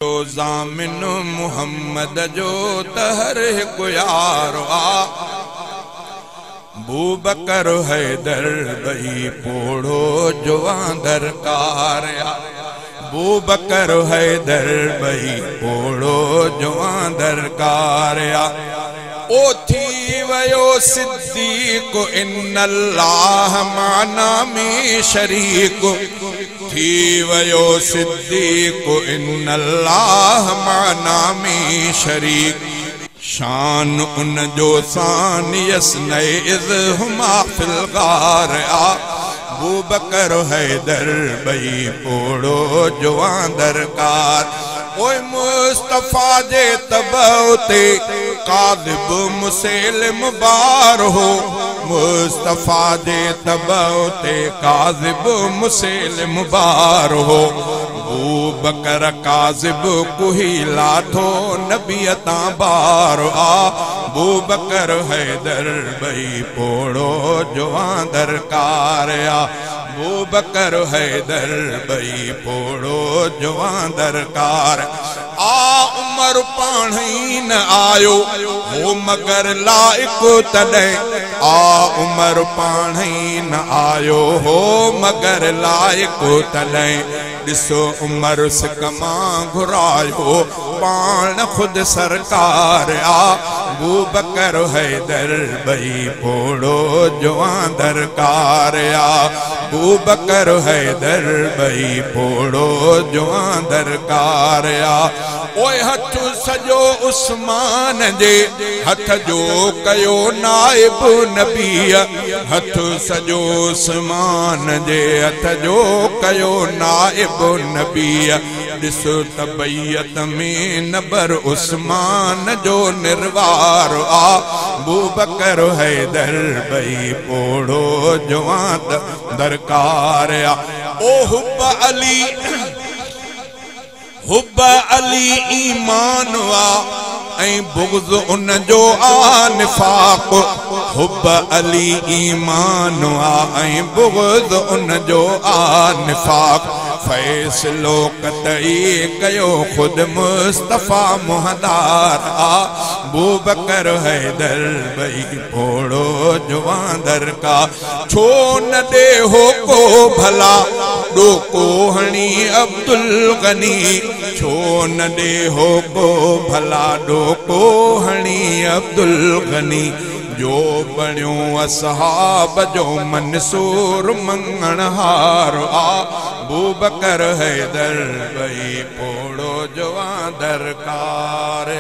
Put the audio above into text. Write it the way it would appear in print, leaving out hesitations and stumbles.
ज़ामिन मुहम्मद जो तहर को यार आ बूबकर हैदर बई पोड़ो जवां दरकार बूबकर हैदर बई पोड़ो जवां दरकार ओ थी वयो सिद्दीक इन्नल्लाह माना में शरीक थी वयो सिद्दीक इन्नल्लाह माना में शरीक शान उन जो सान यसने इज़ हुमा फिल गार बूबकर हैदर बई पोड़ो जवां दरकार ओए मुस्तफा जे तबौते काज़िब मुसैलिम बार हो मुस्तफा जे तबौते काज़िब मुसैलिम बार हो बूबकर काज़िब कुही लाथो नबियता बार बूबकर हैदर बई पोड़ो जवां दरकार बूबकर हैदर बई पोड़ो जवां दरकार उमर पाणी न आयो हो मगर लाइक तॾे उमर पाणी न आयो हो मगर लाइक तॾे ॾिसो उमर सिकमा घुरायो पाण खुद सरकार बूबकर हैदर बई पोड़ो जवां दरकार बूबकर हैदर बई पोड़ो जवां दरकार ओए हथ सजो उस्मान जे हथ जो कयो नाइब नबी हथ सजो उस्मान जे हथ जो कयो नाइब नबी ॾिसो तबैयत में नबर उस्मान जो निर्वार बूबकर हैदर बई पोड़ो जवां दरकार ओ हुब अली ईमान ऐं बुग़्ज़ उन जो निफ़ाक़ हुब अली ईमान ऐं बुग़्ज़ उन जो निफ़ाक़ फैसलो कतई कयो खुद मुस्तफा मुहदार बूबकर हैदर बई पोड़ो जवां दरकार छो न दे हो को भला डोको हणी अब्दुल गनी छो न दे हो को भला डोको हणी अब्दुल गनी जो बणियो असहाब जो मंसूर मंगणहार बूबकर हैदर बई पोड़ो जवां दरकार